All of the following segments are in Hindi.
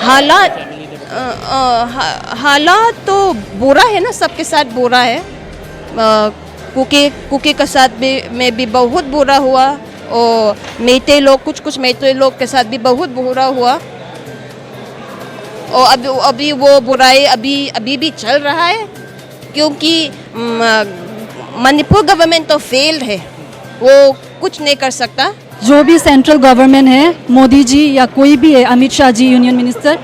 हालात हालात तो बुरा है ना, सबके साथ बुरा है। कुकी के साथ में भी बहुत बुरा हुआ, और कुछ मेते लोग के साथ भी बहुत बुरा हुआ, और अभी वो बुराई अभी भी चल रहा है, क्योंकि मणिपुर गवर्नमेंट तो फेल्ड है, वो कुछ नहीं कर सकता। जो भी सेंट्रल गवर्नमेंट है, मोदी जी या कोई भी है, अमित शाह जी यूनियन मिनिस्टर,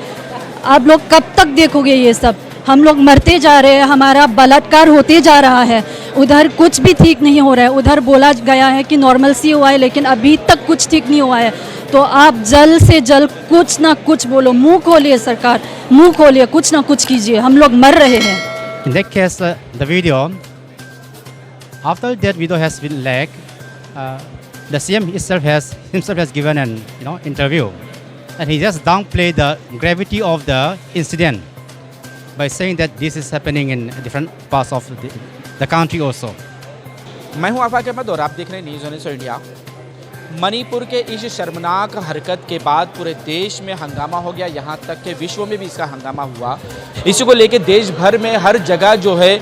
आप लोग कब तक देखोगे ये सब? हम लोग मरते जा रहे हैं, हमारा बलात्कार होते जा रहा है, उधर कुछ भी ठीक नहीं हो रहा है। उधर बोला गया है कि नॉर्मलसी हुआ है, लेकिन अभी तक कुछ ठीक नहीं हुआ है। तो आप जल्द से जल्द कुछ ना कुछ बोलो, मुंह खोलिए सरकार, मुंह खोलिए, कुछ ना कुछ कीजिए, हम लोग मर रहे हैं। In that case, the video, after that video has been leaked, the CM himself has given an interview, and he just downplayed the gravity of the incident by saying that this is happening in different parts of the country also. मैं हूं आफाक अहमद और आप देख रहे हैं न्यूज़ ऑन इंडिया। मणिपुर के इस शर्मनाक हरकत के बाद पूरे देश में हंगामा हो गया, यहाँ तक कि विश्व में भी इसका हंगामा हुआ। इसी को लेकर देश भर में हर जगह जो है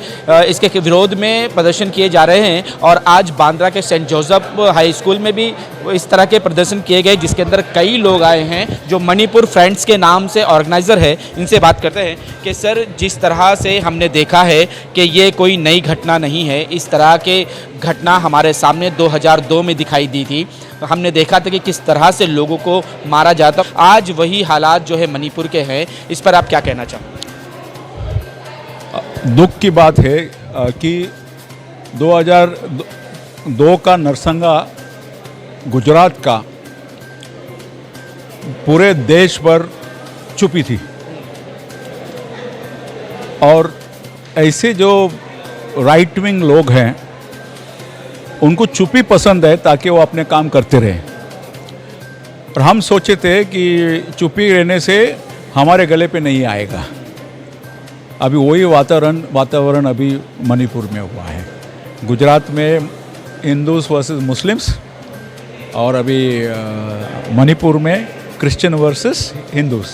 इसके विरोध में प्रदर्शन किए जा रहे हैं, और आज बांद्रा के सेंट जोसेफ हाई स्कूल में भी इस तरह के प्रदर्शन किए गए, जिसके अंदर कई लोग आए हैं जो मणिपुर फ्रेंड्स के नाम से ऑर्गेनाइज़र है। इनसे बात करते हैं कि सर, जिस तरह से हमने देखा है कि ये कोई नई घटना नहीं है, इस तरह के घटना हमारे सामने 2002 में दिखाई दी थी। हमने देखा था कि किस तरह से लोगों को मारा जाता। आज वही हालात जो है मणिपुर के हैं, इस पर आप क्या कहना चाहोगे? दुख की बात है कि 2002 का नरसंगा गुजरात का पूरे देश पर चुपी थी, और ऐसे जो राइट विंग लोग हैं उनको चुप्पी पसंद है ताकि वो अपने काम करते रहें। और हम सोचे थे कि चुप्पी रहने से हमारे गले पे नहीं आएगा। अभी वही वातावरण अभी मणिपुर में हुआ है। गुजरात में हिंदूज वर्सेस मुस्लिम्स, और अभी मणिपुर में क्रिश्चियन वर्सेस हिंदूज।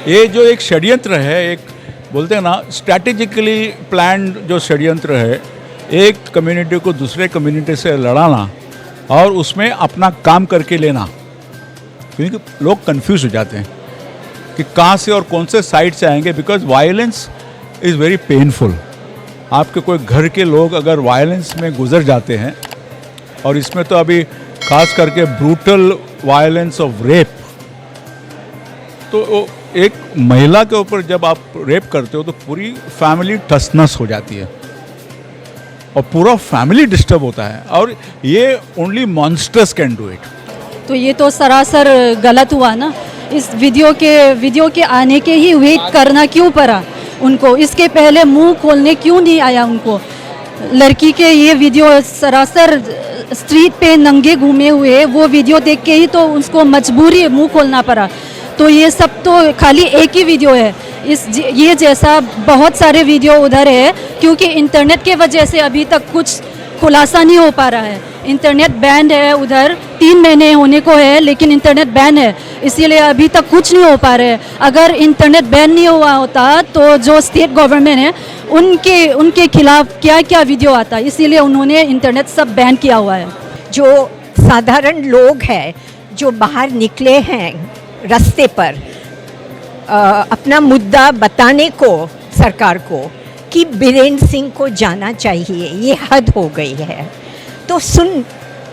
ये जो एक षड्यंत्र है, एक बोलते हैं ना स्ट्रैटेजिकली प्लान्ड जो षड्यंत्र है, एक कम्युनिटी को दूसरे कम्युनिटी से लड़ाना और उसमें अपना काम करके लेना, क्योंकि लोग कंफ्यूज हो जाते हैं कि कहाँ से और कौन से साइड से आएंगे, because violence is very painful. आपके कोई घर के लोग अगर वायलेंस में गुजर जाते हैं, और इसमें तो अभी खास करके ब्रूटल वायलेंस ऑफ रेप, तो एक महिला के ऊपर जब आप रेप करते हो तो पूरी फैमिली टसनस हो जाती है और पूरा फैमिली डिस्टर्ब होता है, और ये only monsters can do it. तो ये तो सरासर गलत हुआ ना। इस वीडियो के आने के ही वेट करना क्यों पड़ा उनको? इसके पहले मुंह खोलने क्यों नहीं आया उनको? लड़की के ये वीडियो सरासर स्ट्रीट पे नंगे घूमे हुए, वो वीडियो देख के ही तो उसको मजबूरी मुंह खोलना पड़ा। तो ये सब तो खाली एक ही वीडियो है, ये जैसा बहुत सारे वीडियो उधर है, क्योंकि इंटरनेट के वजह से अभी तक कुछ खुलासा नहीं हो पा रहा है। इंटरनेट बैन है उधर, 3 महीने होने को है, लेकिन इंटरनेट बैन है, इसीलिए अभी तक कुछ नहीं हो पा रहे। अगर इंटरनेट बैन नहीं हुआ होता तो जो स्टेट गवर्नमेंट है उनके खिलाफ क्या क्या वीडियो आता, इसीलिए उन्होंने इंटरनेट सब बैन किया हुआ है। जो साधारण लोग हैं जो बाहर निकले हैं रास्ते पर अपना मुद्दा बताने को सरकार को कि बीरेंद्र सिंह को जाना चाहिए, ये हद हो गई है। तो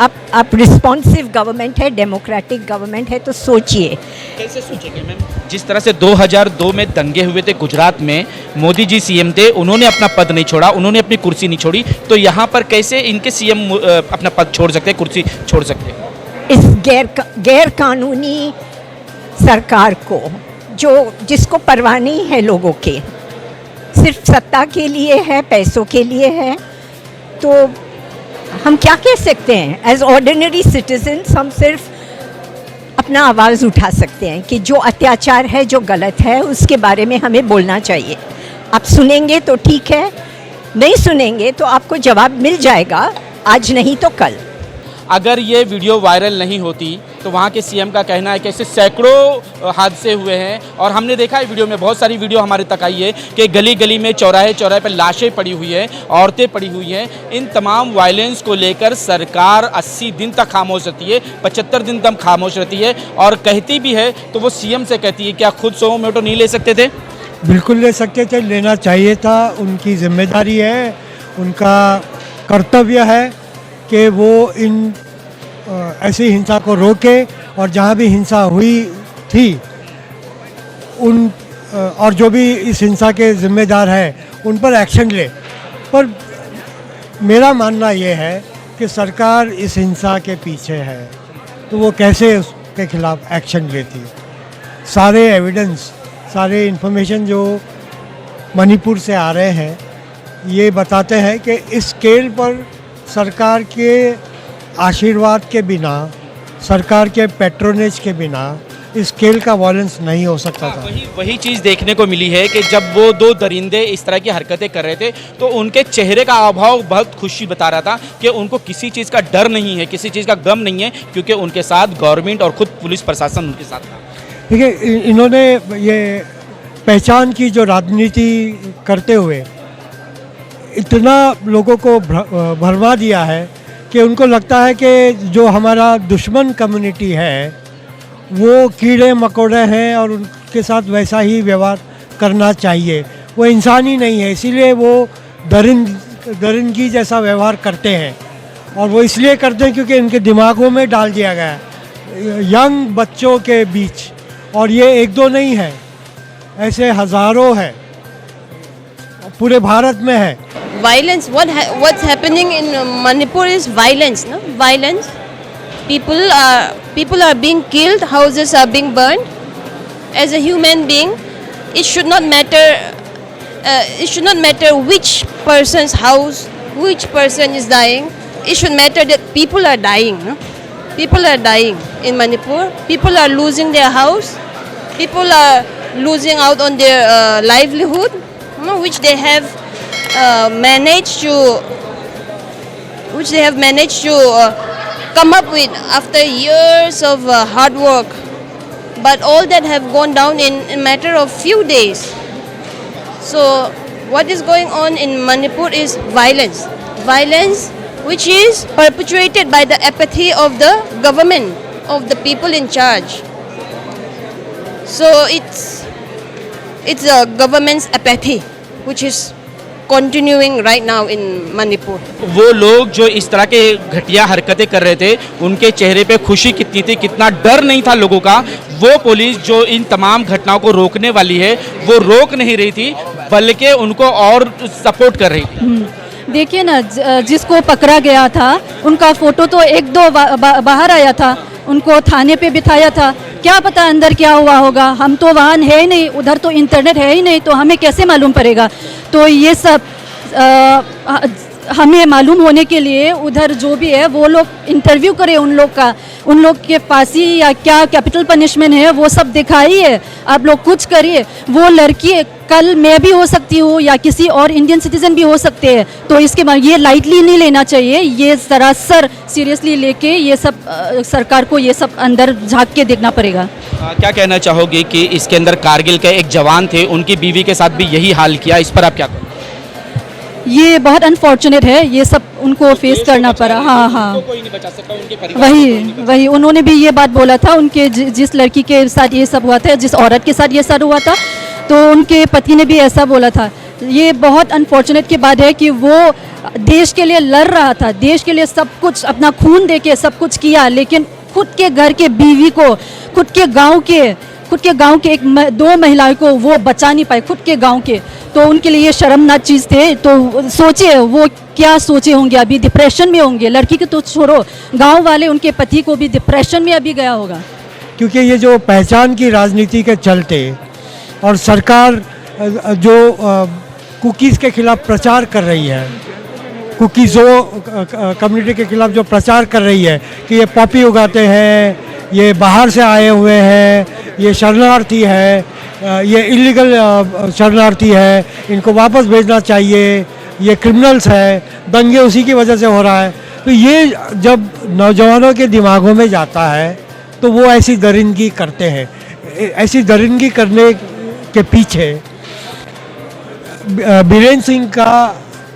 आप रिस्पॉन्सिव गवर्नमेंट है, डेमोक्रेटिक गवर्नमेंट है, तो सोचिए। कैसे सोचेंगे मैम? जिस तरह से 2002 में दंगे हुए थे गुजरात में, मोदी जी सीएम थे, उन्होंने अपना पद नहीं छोड़ा, उन्होंने अपनी कुर्सी नहीं छोड़ी, तो यहाँ पर कैसे इनके सीएम अपना पद छोड़ सकते हैं, कुर्सी छोड़ सकते हैं? इस गैर कानूनी सरकार को, जिसको परवाह नहीं है लोगों के, सिर्फ सत्ता के लिए है, पैसों के लिए है, तो हम क्या कह सकते हैं? एज ऑर्डिनरी सिटीजन्स हम सिर्फ अपना आवाज़ उठा सकते हैं कि जो अत्याचार है, जो गलत है, उसके बारे में हमें बोलना चाहिए। आप सुनेंगे तो ठीक है, नहीं सुनेंगे तो आपको जवाब मिल जाएगा, आज नहीं तो कल। अगर ये वीडियो वायरल नहीं होती तो वहाँ के सीएम का कहना है कि ऐसे सैकड़ों हादसे हुए हैं और हमने देखा है वीडियो में, बहुत सारी वीडियो हमारे तक आई है कि गली गली में, चौराहे चौराहे पर लाशें पड़ी हुई हैं, औरतें पड़ी हुई हैं। इन तमाम वायलेंस को लेकर सरकार 80 दिन तक खामोश रहती है, 75 दिन तक खामोश रहती है और कहती भी है तो वो सीएम से कहती है। क्या खुद 100 मोटो नहीं ले सकते थे? बिल्कुल ले सकते थे, लेना चाहिए था। उनकी जिम्मेदारी है, उनका कर्तव्य है कि वो इन ऐसी हिंसा को रोके और जहाँ भी हिंसा हुई थी उन और जो भी इस हिंसा के जिम्मेदार हैं उन पर एक्शन ले। पर मेरा मानना ये है कि सरकार इस हिंसा के पीछे है, तो वो कैसे उसके खिलाफ एक्शन लेती है। सारे एविडेंस, सारे इन्फॉर्मेशन जो मणिपुर से आ रहे हैं ये बताते हैं कि इस स्केल पर सरकार के आशीर्वाद के बिना, सरकार के पैट्रोनेज के बिना इस स्केल का वायलेंस नहीं हो सकता था। वही चीज़ देखने को मिली है कि जब वो दो दरिंदे इस तरह की हरकतें कर रहे थे तो उनके चेहरे का हाव बहुत खुशी बता रहा था कि उनको किसी चीज़ का डर नहीं है, किसी चीज़ का गम नहीं है, क्योंकि उनके साथ गवर्नमेंट और खुद पुलिस प्रशासन उनके साथ था। देखिए, इन्होंने ये पहचान की जो राजनीति करते हुए इतना लोगों को भरमा दिया है कि उनको लगता है कि जो हमारा दुश्मन कम्युनिटी है वो कीड़े मकोड़े हैं और उनके साथ वैसा ही व्यवहार करना चाहिए। वो इंसान ही नहीं है, इसीलिए वो दरिंदगी जैसा व्यवहार करते हैं। और वो इसलिए करते हैं क्योंकि इनके दिमागों में डाल दिया गया है यंग बच्चों के बीच। और ये एक दो नहीं है, ऐसे हज़ारों है, पूरे भारत में है। Violence, what's happening in Manipur is violence, no? Violence. People are being killed, houses are being burned. As a human being, it should not matter. It should not matter which person's house, which person is dying. It should matter that people are dying, no? People are dying in Manipur. People are losing their house. People are losing out on their livelihood, no? Which they have managed to come up with after years of hard work, but all that have gone down in a matter of few days. So what is going on in Manipur is violence which is perpetuated by the apathy of the government, of the people in charge. So it's the government's apathy which is continuing right now in Manipur. वो लोग जो इस तरह के घटिया हरकतें कर रहे थे उनके चेहरे पे खुशी कितनी थी, कितना डर नहीं था लोगों का। वो पुलिस जो इन तमाम घटनाओं को रोकने वाली है वो रोक नहीं रही थी, बल्कि उनको और सपोर्ट कर रही थी। देखिए ना, जिसको पकड़ा गया था उनका फोटो तो एक दो बाहर आया था, उनको थाने पे बिठाया था। क्या पता अंदर क्या हुआ होगा, हम तो वहाँ है ही नहीं, उधर तो इंटरनेट है ही नहीं, तो हमें कैसे मालूम पड़ेगा। तो ये सब हमें मालूम होने के लिए उधर जो भी है वो लोग इंटरव्यू करें उन लोग के फांसी या क्या कैपिटल पनिशमेंट है वो सब दिखाइए, आप लोग कुछ करिए। वो लड़की कल मैं भी हो सकती हूँ या किसी और इंडियन सिटीजन भी हो सकते हैं, तो इसके बाद ये लाइटली नहीं लेना चाहिए, ये सरासर सीरियसली लेके ये सब सरकार को ये सब अंदर झांक के देखना पड़ेगा। क्या कहना चाहोगे कि इसके अंदर कारगिल के एक जवान थे, उनकी बीवी के साथ भी यही हाल किया, इस पर आप क्या कहोगे? ये बहुत अनफॉर्चुनेट है, ये सब उनको फेस करना पड़ा। हाँ, कोई नहीं बचा सकता, उनके परिवार वही उन्होंने भी ये बात बोला था, उनके जिस लड़की के साथ ये सब हुआ था, जिस औरत के साथ ये सब हुआ था, तो उनके पति ने भी ऐसा बोला था। ये बहुत अनफॉर्चुनेट की बात है कि वो देश के लिए लड़ रहा था, देश के लिए सब कुछ अपना खून दे के सब कुछ किया, लेकिन खुद के घर के बीवी को, खुद के गांव के दो महिलाओं को वो बचा नहीं पाए, खुद के गांव के। तो उनके लिए ये शर्मनाक चीज़ थे। तो सोचिए वो क्या सोचे होंगे, अभी डिप्रेशन में होंगे। लड़की के तो छोड़ो, गांव वाले उनके पति को भी डिप्रेशन में अभी गया होगा। क्योंकि ये जो पहचान की राजनीति के चलते और सरकार जो कुकीज़ के खिलाफ प्रचार कर रही है, कुकीज़ों कम्युनिटी के खिलाफ जो प्रचार कर रही है कि ये पॉपी उगाते हैं, ये बाहर से आए हुए हैं, ये शरणार्थी है, ये इलीगल शरणार्थी है, इनको वापस भेजना चाहिए, ये क्रिमिनल्स है, दंगे उसी की वजह से हो रहा है। तो ये जब नौजवानों के दिमागों में जाता है तो वो ऐसी दरिंदगी करते हैं। ऐसी दरिंदगी करने के पीछे बीरेन सिंह का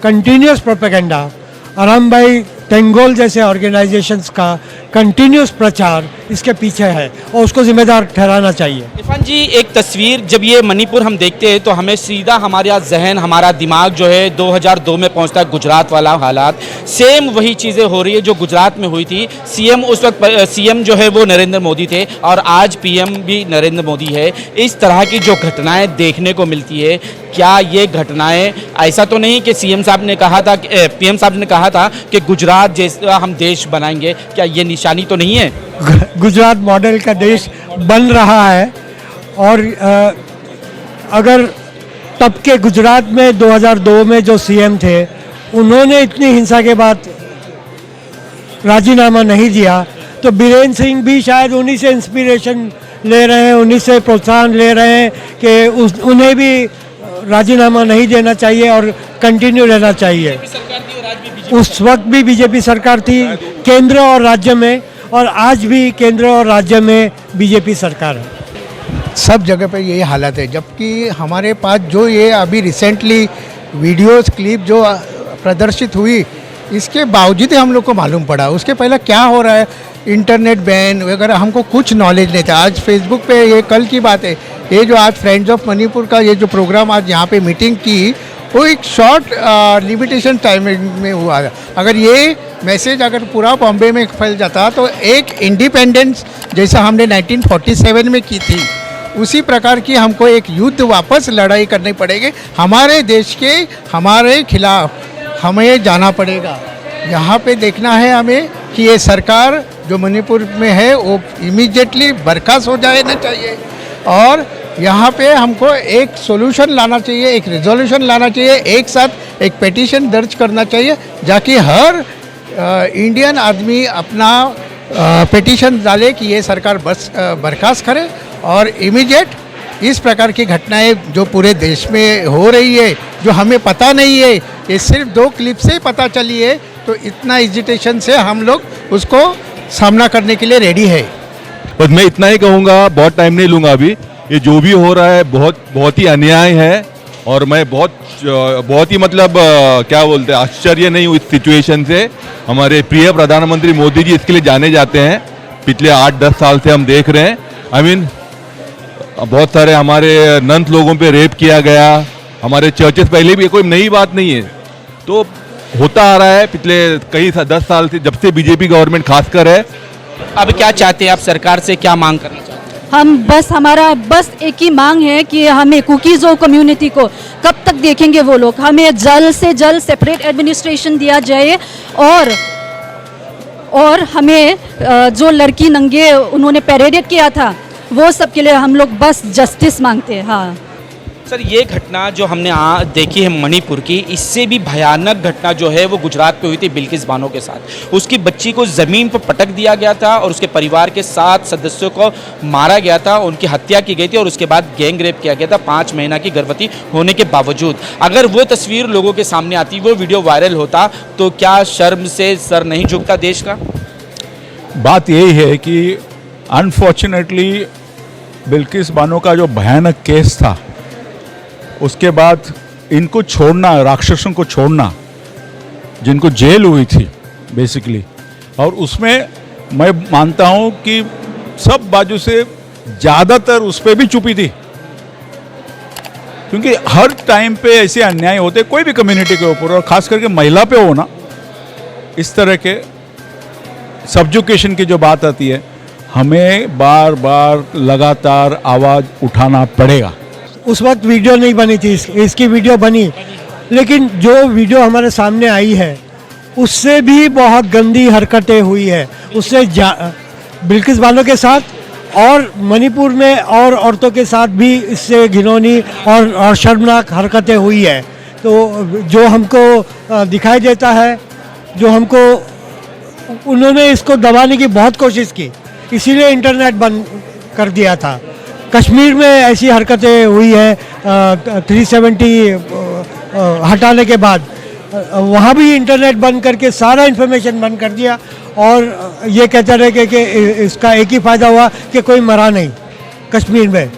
कंटिन्यूस प्रोपेगेंडा, आराम भाई टेंगोल जैसे ऑर्गेनाइजेशंस का कंटिन्यूस प्रचार इसके पीछे है और उसको जिम्मेदार ठहराना चाहिए। इरफान जी, एक तस्वीर जब ये मणिपुर हम देखते हैं तो हमें सीधा हमारा जहन, हमारा दिमाग जो है 2002 में पहुंचता है, गुजरात वाला हालात। सेम वही चीज़ें हो रही है जो गुजरात में हुई थी। सीएम उस वक्त सीएम जो है वो नरेंद्र मोदी थे और आज पीएम भी नरेंद्र मोदी है। इस तरह की जो घटनाएं देखने को मिलती है, क्या ये घटनाएं, ऐसा तो नहीं कि सीएम साहब ने कहा था, पीएम साहब ने कहा था कि गुजरात जैसा हम देश बनाएंगे, क्या ये निशानी तो नहीं है? गुजरात मॉडल का देश बन रहा है और अगर तब के गुजरात में 2002 में जो सीएम थे उन्होंने इतनी हिंसा के बाद राजीनामा नहीं दिया तो बीरेन सिंह भी शायद उन्हीं से इंस्पिरेशन ले रहे हैं, उन्हीं से प्रोत्साहन ले रहे हैं कि उन्हें भी राजीनामा नहीं देना चाहिए और कंटिन्यू रहना चाहिए। उस वक्त भी बीजेपी सरकार थी केंद्र और राज्य में, और आज भी केंद्र और राज्य में बीजेपी सरकार है। सब जगह पे यही हालत है, जबकि हमारे पास जो ये अभी रिसेंटली वीडियोस क्लिप जो प्रदर्शित हुई, इसके बावजूद हम लोग को मालूम पड़ा। उसके पहले क्या हो रहा है, इंटरनेट बैन वगैरह, हमको कुछ नॉलेज नहीं था। आज फेसबुक पे ये कल की बात है, ये जो आज फ्रेंड्स ऑफ मणिपुर का ये जो प्रोग्राम आज यहाँ पे मीटिंग की, वो एक शॉर्ट लिमिटेशन टाइम में हुआ है। अगर ये मैसेज अगर पूरा बॉम्बे में फैल जाता तो एक इंडिपेंडेंस जैसा हमने 1947 में की थी, उसी प्रकार की हमको एक युद्ध वापस लड़ाई करनी पड़ेगी। हमारे देश के हमारे खिलाफ हमें जाना पड़ेगा। यहाँ पे देखना है हमें कि ये सरकार जो मणिपुर में है वो इमीडिएटली बर्खास्त हो जाना चाहिए और यहाँ पे हमको एक सॉल्यूशन लाना चाहिए, एक रिजोल्यूशन लाना चाहिए, एक साथ एक पिटीशन दर्ज करना चाहिए, जाकि हर इंडियन आदमी अपना पिटीशन डाले कि ये सरकार बर्खास्त करे और इमीडिएट इस प्रकार की घटनाएं जो पूरे देश में हो रही है, जो हमें पता नहीं है, ये सिर्फ 2 क्लिप से पता चली है, तो इतना एजिटेशन से हम लोग उसको सामना करने के लिए रेडी है। बस मैं इतना ही कहूँगा, बहुत टाइम नहीं लूँगा अभी। ये जो भी हो रहा है बहुत ही अन्याय है और मैं बहुत ही मतलब क्या बोलते हैं, आश्चर्य नहीं हूँ इस सिचुएशन से। हमारे प्रिय प्रधानमंत्री मोदी जी इसके लिए जाने जाते हैं। पिछले 8-10 साल से हम देख रहे हैं, आई मीन बहुत सारे हमारे नंत लोगों पे रेप किया गया, हमारे चर्चेस, पहले भी कोई नई बात नहीं है, तो होता आ रहा है पिछले कई 10 साल से, जब से बीजेपी गवर्नमेंट खासकर है। अब क्या चाहते हैं आप सरकार से, क्या मांग करना चाहते हैं? हमारा बस एक ही मांग है कि हमें कुकीज़ो कम्युनिटी को कब तक देखेंगे वो लोग, हमें जल्द से जल्द सेपरेट एडमिनिस्ट्रेशन दिया जाए और हमें जो लड़की नंगे उन्होंने पैरेड किया था वो सब के लिए हम लोग बस जस्टिस मांगते हैं। हाँ सर, ये घटना जो हमने देखी है मणिपुर की, इससे भी भयानक घटना जो है वो गुजरात पे हुई थी बिल्किस बानो के साथ। उसकी बच्ची को ज़मीन पर पटक दिया गया था और उसके परिवार के 7 सदस्यों को मारा गया था, उनकी हत्या की गई थी और उसके बाद गैंग रेप किया गया था 5 महीना की गर्भवती होने के बावजूद। अगर वो तस्वीर लोगों के सामने आती, वो वीडियो वायरल होता, तो क्या शर्म से सर नहीं झुकता देश का? बात यही है कि अनफॉर्चुनेटली बिल्किस बानो का जो भयानक केस था, उसके बाद इनको छोड़ना, राक्षसों को छोड़ना, जिनको जेल हुई थी बेसिकली, और उसमें मैं मानता हूं कि सब बाजू से ज़्यादातर उस पर भी चुपी थी, क्योंकि हर टाइम पे ऐसे अन्याय होते कोई भी कम्युनिटी के ऊपर, और ख़ास करके महिला पे हो ना, इस तरह के सब्जुकेशन की जो बात आती है, हमें बार बार लगातार आवाज़ उठाना पड़ेगा। उस वक्त वीडियो नहीं बनी थी, इसकी वीडियो बनी, लेकिन जो वीडियो हमारे सामने आई है उससे भी बहुत गंदी हरकतें हुई है। उससे बिल्किस बानो के साथ और मणिपुर में और औरतों के साथ भी इससे घिनौनी और शर्मनाक हरकतें हुई है। तो जो हमको दिखाई देता है, जो हमको, उन्होंने इसको दबाने की बहुत कोशिश की, इसीलिए इंटरनेट बंद कर दिया था। कश्मीर में ऐसी हरकतें हुई है 370 हटाने के बाद, वहाँ भी इंटरनेट बंद करके सारा इन्फॉर्मेशन बंद कर दिया और ये कहते रहे कि इसका एक ही फ़ायदा हुआ कि कोई मरा नहीं, कश्मीर में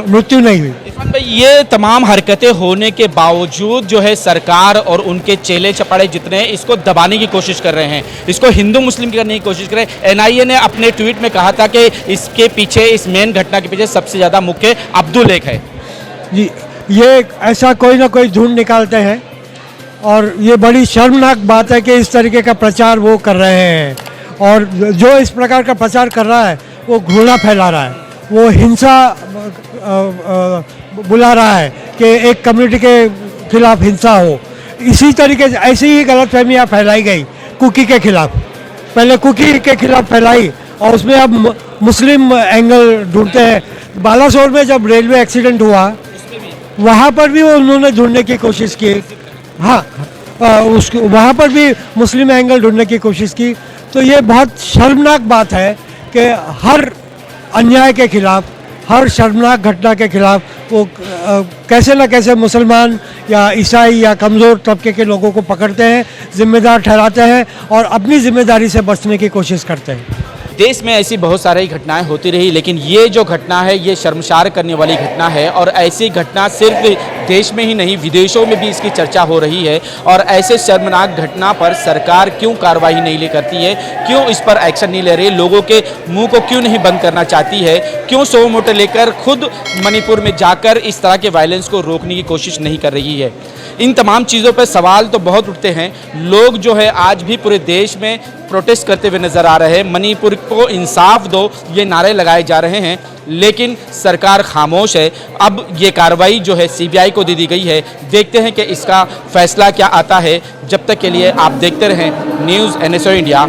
मृत्यु नहीं हुई। इरफान भाई, ये तमाम हरकतें होने के बावजूद जो है सरकार और उनके चेले चपाड़े जितने हैं इसको दबाने की कोशिश कर रहे हैं, इसको हिंदू मुस्लिम करने की कोशिश कर रहे हैं। एनआईए ने अपने ट्वीट में कहा था कि इसके पीछे, इस मेन घटना के पीछे सबसे ज़्यादा मुख्य अब्दुल एक है। जी, ये ऐसा कोई ना कोई ढूंढ निकालते हैं और ये बड़ी शर्मनाक बात है कि इस तरीके का प्रचार वो कर रहे हैं और जो इस प्रकार का प्रचार कर रहा है वो घृणा फैला रहा है, वो हिंसा बुला रहा है कि एक कम्युनिटी के खिलाफ हिंसा हो। इसी तरीके से ऐसी ही गलतफहमियाँ फैलाई गई कुकी के खिलाफ, पहले कुकी के खिलाफ फैलाई और उसमें अब मुस्लिम एंगल ढूंढते हैं। बालासोर में जब रेलवे एक्सीडेंट हुआ वहाँ पर भी वो उन्होंने ढूंढने की कोशिश की, हाँ वहाँ पर भी मुस्लिम एंगल ढूंढने की कोशिश की। तो ये बहुत शर्मनाक बात है कि हर अन्याय के खिलाफ, हर शर्मनाक घटना के खिलाफ वो कैसे न कैसे मुसलमान या ईसाई या कमज़ोर तबके के लोगों को पकड़ते हैं, जिम्मेदार ठहराते हैं और अपनी जिम्मेदारी से बचने की कोशिश करते हैं। देश में ऐसी बहुत सारी घटनाएं होती रही, लेकिन ये जो घटना है ये शर्मसार करने वाली घटना है और ऐसी घटना सिर्फ देश में ही नहीं विदेशों में भी इसकी चर्चा हो रही है। और ऐसे शर्मनाक घटना पर सरकार क्यों कार्रवाई नहीं करती है, क्यों इस पर एक्शन नहीं ले रही, लोगों के मुंह को क्यों नहीं बंद करना चाहती है, क्यों सो मोटे लेकर खुद मणिपुर में जाकर इस तरह के वायलेंस को रोकने की कोशिश नहीं कर रही है। इन तमाम चीज़ों पर सवाल तो बहुत उठते हैं। लोग जो है आज भी पूरे देश में प्रोटेस्ट करते हुए नज़र आ रहे हैं, मणिपुर को इंसाफ दो ये नारे लगाए जा रहे हैं, लेकिन सरकार खामोश है। अब ये कार्रवाई जो है सीबीआई को दे दी गई है, देखते हैं कि इसका फैसला क्या आता है। जब तक के लिए आप देखते रहें न्यूज़ NSO इंडिया।